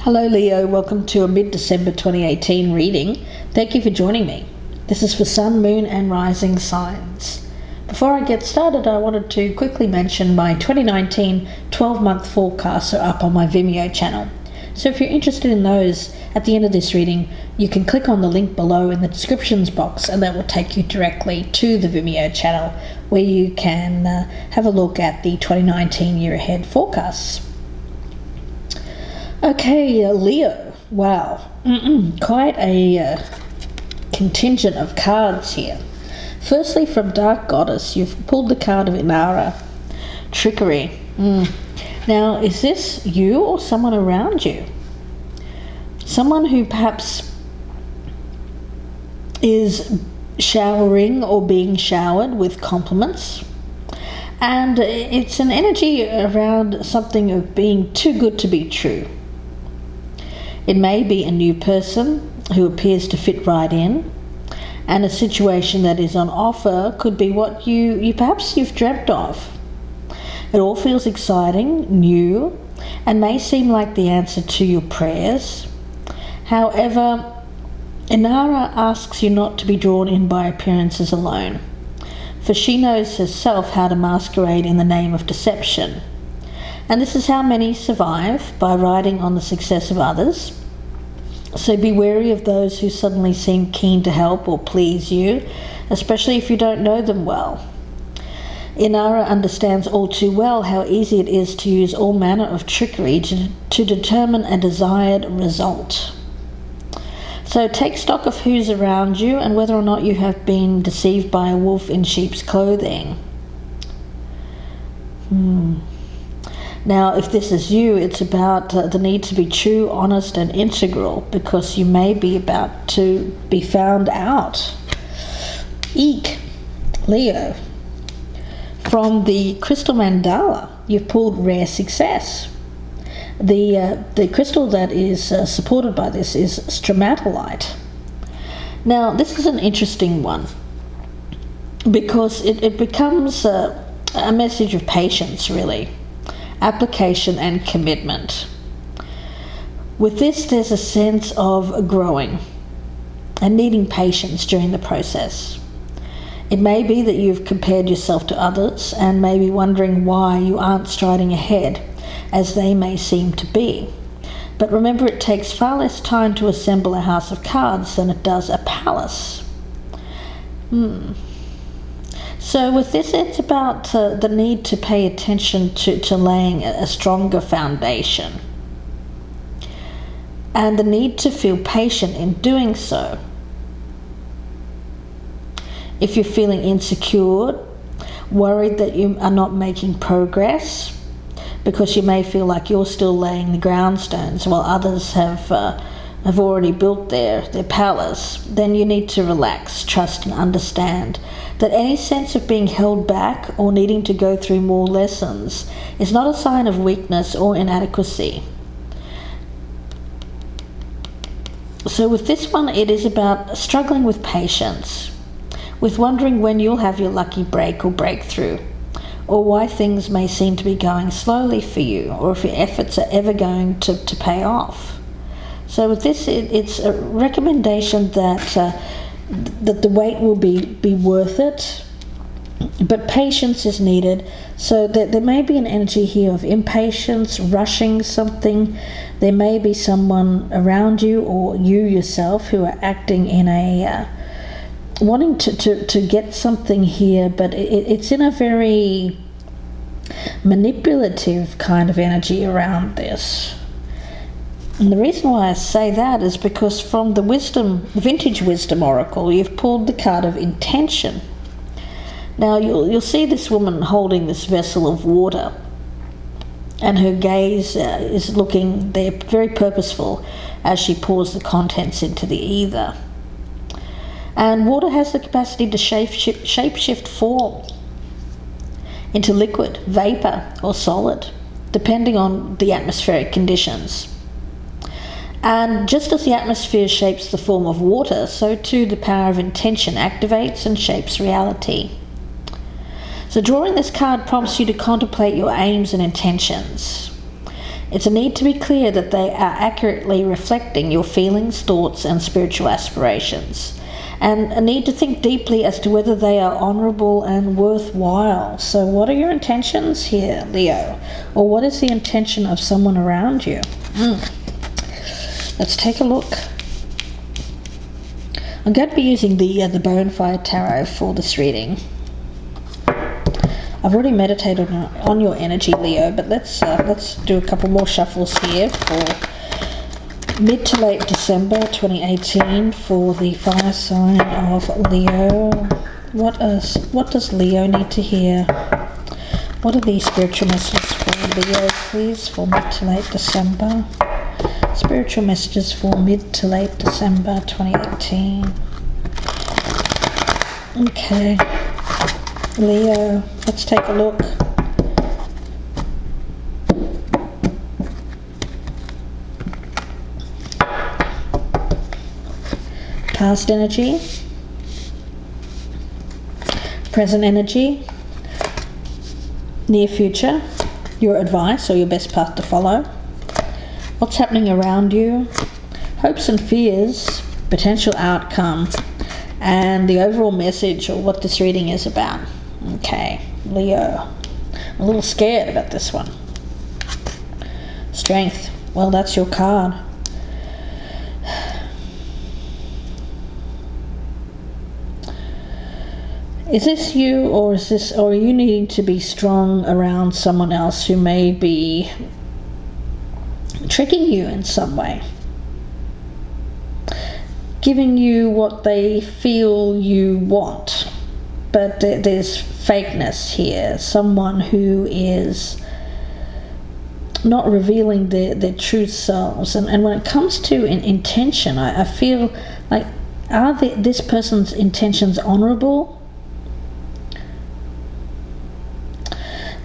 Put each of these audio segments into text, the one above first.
Hello Leo, welcome to a mid-December 2018 reading. Thank you for joining me. This is for Sun, Moon and Rising signs. Before I get started, I wanted to quickly mention my 2019 12-month forecasts are up on my Vimeo channel. So if you're interested in those, at the end of this reading, you can click on the link below in the descriptions box and that will take you directly to the Vimeo channel where you can have a look at the 2019 year ahead forecasts. Okay, Leo, wow, quite a contingent of cards here. Firstly, from Dark Goddess, you've pulled the card of Inara, Trickery. Now, is this you or someone around you? Someone who perhaps is showering or being showered with compliments. And it's an energy around something of being too good to be true. It may be a new person who appears to fit right in, and a situation that is on offer could be what you perhaps you've dreamt of. It all feels exciting, new, and may seem like the answer to your prayers. However, Inara asks you not to be drawn in by appearances alone, for she knows herself how to masquerade in the name of deception. And this is how many survive, by riding on the success of others. So be wary of those who suddenly seem keen to help or please you, especially if you don't know them well. Inara understands all too well how easy it is to use all manner of trickery to determine a desired result. So take stock of who's around you and whether or not you have been deceived by a wolf in sheep's clothing. Now, if this is you, it's about the need to be true, honest and integral, because you may be about to be found out. Eek, Leo. From the crystal Mandala, you've pulled Rare Success. The crystal that is supported by this is stromatolite. Now, this is an interesting one because it becomes a message of patience, really. Application and commitment. With this, there's a sense of growing and needing patience during the process. It may be that you've compared yourself to others and may be wondering why you aren't striding ahead as they may seem to be. But remember, it takes far less time to assemble a house of cards than it does a palace. So with this, it's about the need to pay attention to laying a stronger foundation and the need to feel patient in doing so. If you're feeling insecure, worried that you are not making progress, because you may feel like you're still laying the groundstones while others have already built their palace, then you need to relax, trust and understand that any sense of being held back or needing to go through more lessons is not a sign of weakness or inadequacy. So with this one, it is about struggling with patience, with wondering when you'll have your lucky break or breakthrough, or why things may seem to be going slowly for you, or if your efforts are ever going to pay off. So with this, it's a recommendation that the wait will be worth it, but patience is needed. So that there may be an energy here of impatience, rushing something. There may be someone around you or you yourself who are acting in a wanting to get something here, but it's in a very manipulative kind of energy around this. And the reason why I say that is because from the Vintage Wisdom Oracle, you've pulled the card of Intention. Now you'll see this woman holding this vessel of water, and her gaze is looking there very purposeful as she pours the contents into the ether. And water has the capacity to shape-shift form into liquid, vapor or solid, depending on the atmospheric conditions. And just as the atmosphere shapes the form of water, so too the power of intention activates and shapes reality. So drawing this card prompts you to contemplate your aims and intentions. It's a need to be clear that they are accurately reflecting your feelings, thoughts, and spiritual aspirations. And a need to think deeply as to whether they are honourable and worthwhile. So what are your intentions here, Leo? Or what is the intention of someone around you? Let's take a look. I'm going to be using the Bonefire Tarot for this reading. I've already meditated on your energy, Leo, but let's do a couple more shuffles here for mid to late December 2018 for the fire sign of Leo. What does Leo need to hear? What are the spiritual messages for Leo, please, for mid to late December? Spiritual messages for mid to late December 2018. Okay, Leo, let's take a look. Past energy, present energy, near future, your advice or your best path to follow. What's happening around you, hopes and fears, potential outcome, and the overall message or what this reading is about. Okay, Leo, I'm a little scared about this one. Strength, well, that's your card. Is this you, or are you needing to be strong around someone else who may be tricking you in some way, giving you what they feel you want, but there's fakeness here, someone who is not revealing their true selves. And when it comes to intention, I feel like, are this person's intentions honorable?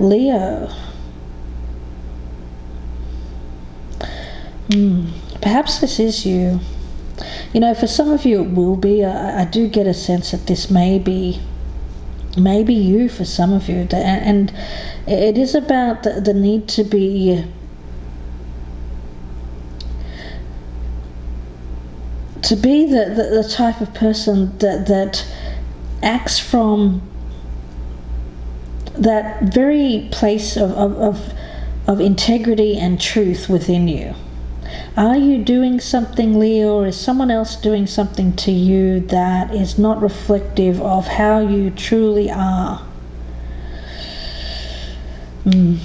Leo, perhaps this is you. You know, for some of you it will be. I do get a sense that this may be you for some of you. And it is about the need to be the type of person that acts from that very place of integrity and truth within you. Are you doing something, Leo, or is someone else doing something to you that is not reflective of how you truly are? The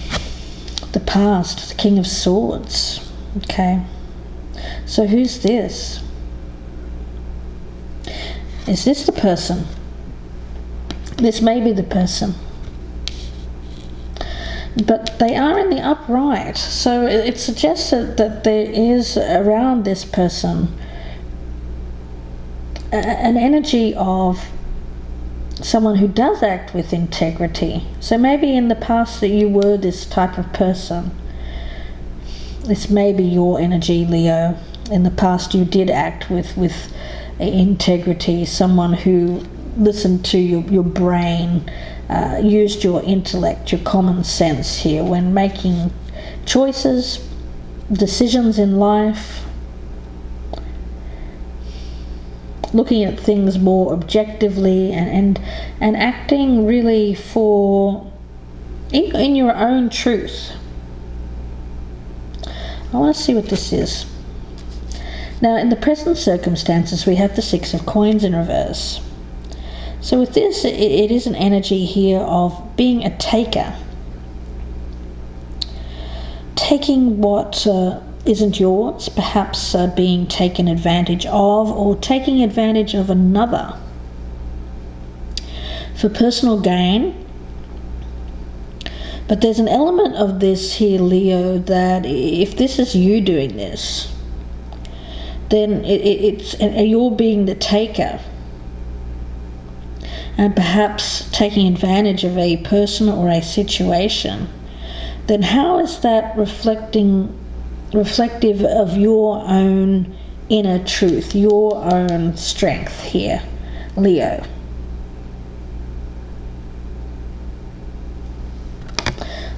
past, the King of Swords. Okay. So who's this? Is this the person? This may be the person. But they are in the upright, so it suggests that there is around this person an energy of someone who does act with integrity. So maybe in the past that you were this type of person. This may be your energy, Leo. In the past you did act with integrity, someone who listened to your brain, used your intellect, your common sense here when making choices, decisions in life, looking at things more objectively and acting really in your own truth. I want to see what this is. Now, in the present circumstances, we have the Six of Coins in reverse. So with this, it is an energy here of being a taker. Taking what isn't yours, perhaps being taken advantage of, or taking advantage of another for personal gain. But there's an element of this here, Leo, that if this is you doing this, then you're being the taker. And perhaps taking advantage of a person or a situation, then how is that reflective of your own inner truth, your own strength here, Leo?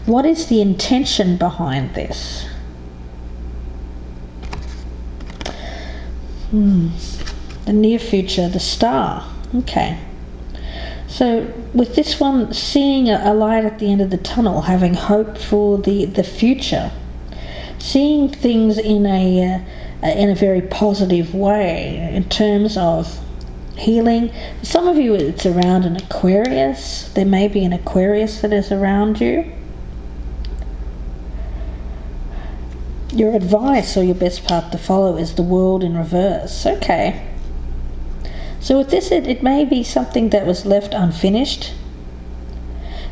What is the intention behind this? The near future, the star. Okay. So with this one, seeing a light at the end of the tunnel, having hope for the future, seeing things in a very positive way in terms of healing. For some of you, it's around an Aquarius. There may be an Aquarius that is around you. Your advice or your best path to follow is the world in reverse. Okay. So with this, it may be something that was left unfinished.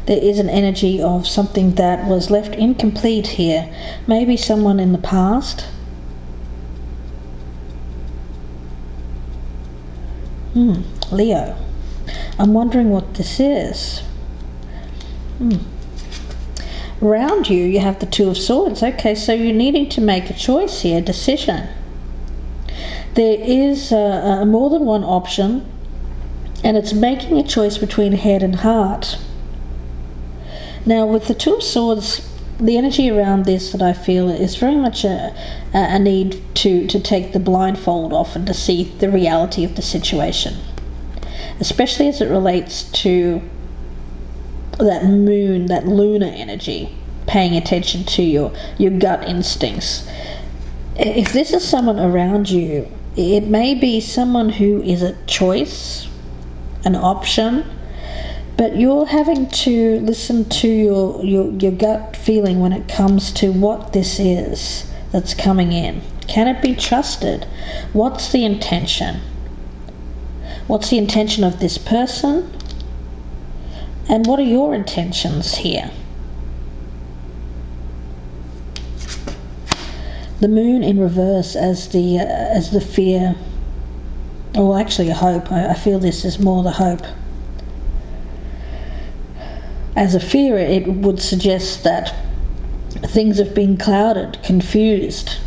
There is an energy of something that was left incomplete here. Maybe someone in the past. Leo. I'm wondering what this is. Around you, you have the Two of Swords. Okay, so you're needing to make a choice here, a decision. There is more than one option, and it's making a choice between head and heart. Now, with the Two of Swords, the energy around this that I feel is very much a need to take the blindfold off and to see the reality of the situation, especially as it relates to that moon, that lunar energy, paying attention to your gut instincts. If this is someone around you, it may be someone who is a choice, an option, but you're having to listen to your gut feeling when it comes to what this is that's coming in. Can it be trusted? What's the intention? What's the intention of this person? And what are your intentions here? The moon in reverse as the fear, or actually a hope. I feel this is more the hope. As a fear, it would suggest that things have been clouded, confused.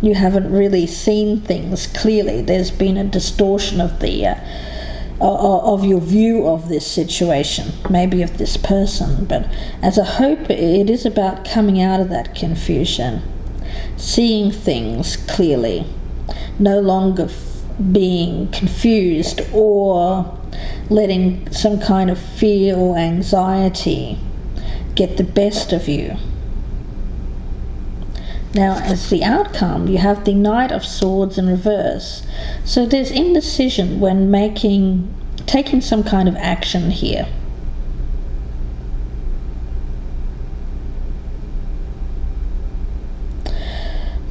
You haven't really seen things clearly. There's been a distortion of the of your view of this situation, maybe of this person. But as a hope, it is about coming out of that confusion, seeing things clearly, no longer being confused or letting some kind of fear or anxiety get the best of you. Now, as the outcome, you have the Knight of Swords in reverse. So there's indecision when taking some kind of action here.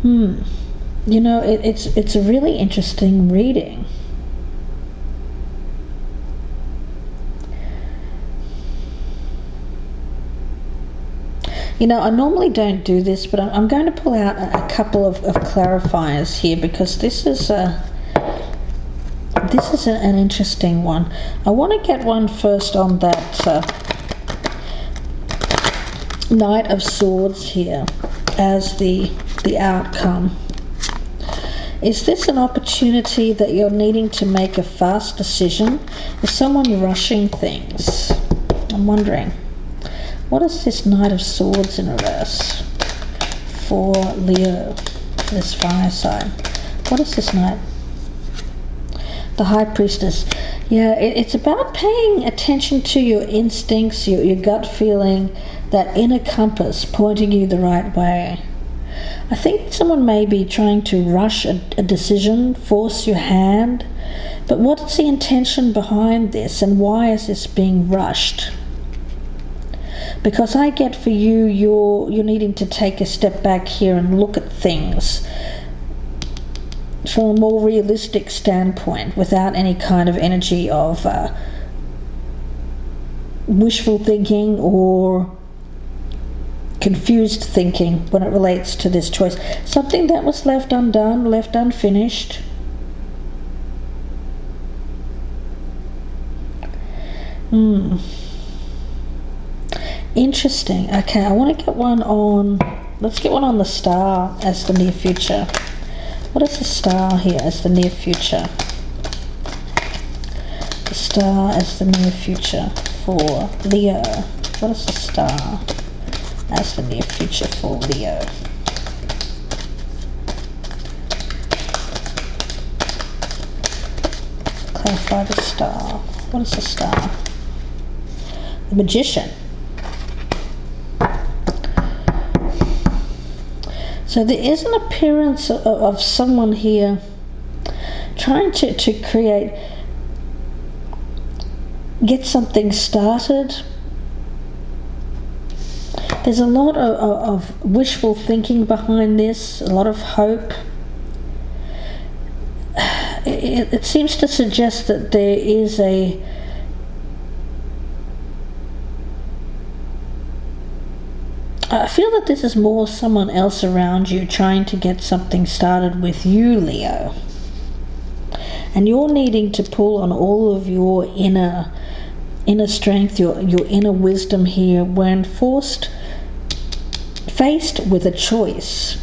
You know, it's a really interesting reading. You know, I normally don't do this, but I'm going to pull out a couple of clarifiers here, because this is an interesting one. I want to get one first on that Knight of Swords here as the outcome. Is this an opportunity that you're needing to make a fast decision? Is someone rushing things? I'm wondering. What is this Knight of Swords in reverse for Leo, for this fire sign? What is this Knight? The High Priestess. Yeah, it's about paying attention to your instincts, your gut feeling, that inner compass pointing you the right way. I think someone may be trying to rush a decision, force your hand, but what's the intention behind this, and why is this being rushed? Because I get for you, you're needing to take a step back here and look at things from a more realistic standpoint, without any kind of energy of wishful thinking or confused thinking when it relates to this choice. Something that was left undone, left unfinished. Interesting. Okay, I want to get one on, let's get one on the star as the near future. What is the star here as the near future? The star as the near future for Leo. What is the star as the near future for Leo? Clarify the star. What is the star? The Magician. So there is an appearance of someone here trying to get something started. There's a lot of wishful thinking behind this, a lot of hope. It seems to suggest that there is I feel that this is more someone else around you trying to get something started with you, Leo. And you're needing to pull on all of your inner strength, your inner wisdom here when faced with a choice.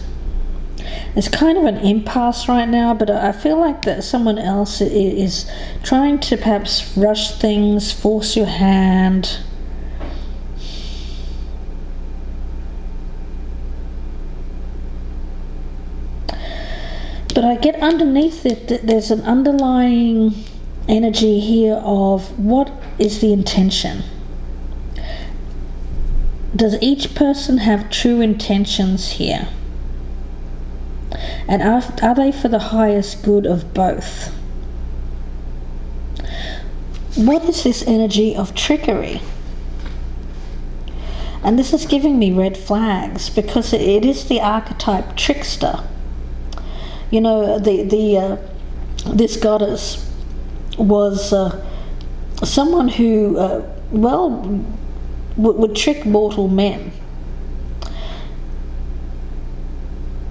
It's kind of an impasse right now, but I feel like that someone else is trying to perhaps rush things, force your hand. But I get underneath it that there's an underlying energy here of what is the intention? Does each person have true intentions here? And are they for the highest good of both? What is this energy of trickery? And this is giving me red flags because it is the archetype trickster. You know, this goddess was someone who, would trick mortal men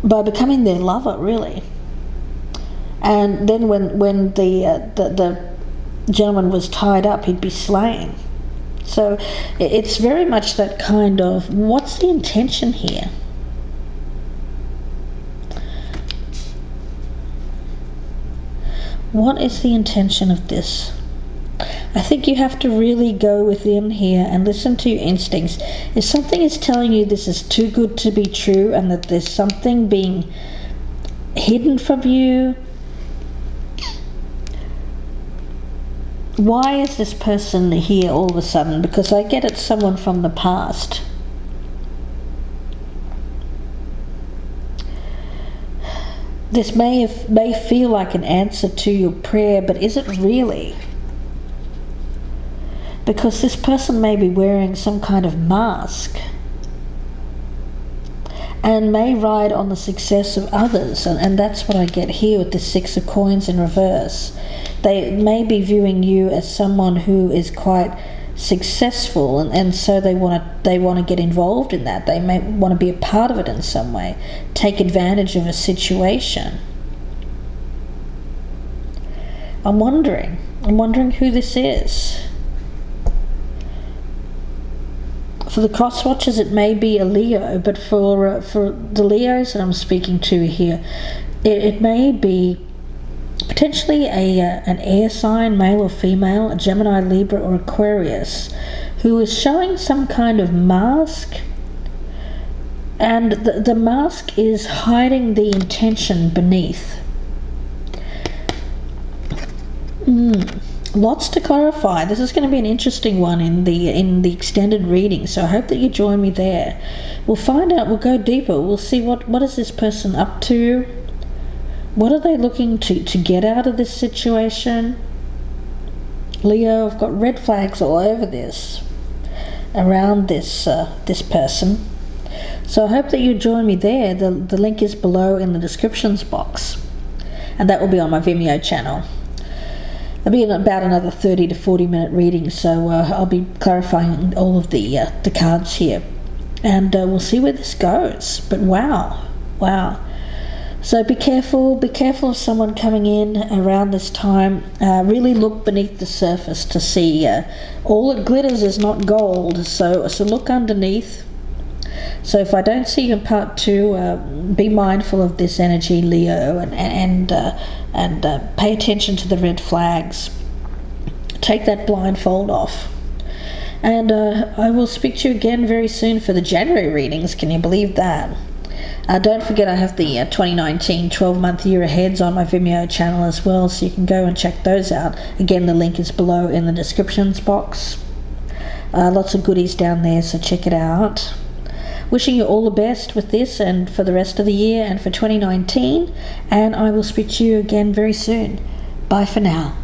by becoming their lover, really. And then when the gentleman was tied up, he'd be slain. So it's very much that kind of, what's the intention here? What is the intention of this? I think you have to really go within here and listen to your instincts. If something is telling you this is too good to be true and that there's something being hidden from you, why is this person here all of a sudden? Because I get it's someone from the past. This may feel like an answer to your prayer, but is it really? Because this person may be wearing some kind of mask and may ride on the success of others, and that's what I get here with the Six of Coins in reverse. They may be viewing you as someone who is quite successful, and so they want to get involved in that. They may want to be a part of it in some way, take advantage of a situation. I'm wondering who this is. For the cross watchers, it may be a Leo, but for the Leos that I'm speaking to here, it may be potentially an air sign, male or female, a Gemini, Libra, or Aquarius, who is showing some kind of mask, and the mask is hiding the intention beneath. Lots to clarify. This is going to be an interesting one in the extended reading, so I hope that you join me there. We'll find out, we'll go deeper, we'll see what is this person up to. What are they looking to get out of this situation? Leo, I've got red flags all over this, around this person. So I hope that you join me there. The link is below in the descriptions box, and that will be on my Vimeo channel. It'll be about another 30 to 40 minute reading, so I'll be clarifying all of the cards here, and we'll see where this goes. But wow. So be careful of someone coming in around this time. Really look beneath the surface to see all that glitters is not gold, so look underneath. So if I don't see you in part 2, be mindful of this energy, Leo, and pay attention to the red flags. Take that blindfold off. And I will speak to you again very soon for the January readings. Can you believe that? Don't forget I have the 2019 12-month year aheads on my Vimeo channel as well, so you can go and check those out. Again, the link is below in the descriptions box. Lots of goodies down there, so check it out. Wishing you all the best with this and for the rest of the year and for 2019, and I will speak to you again very soon. Bye for now.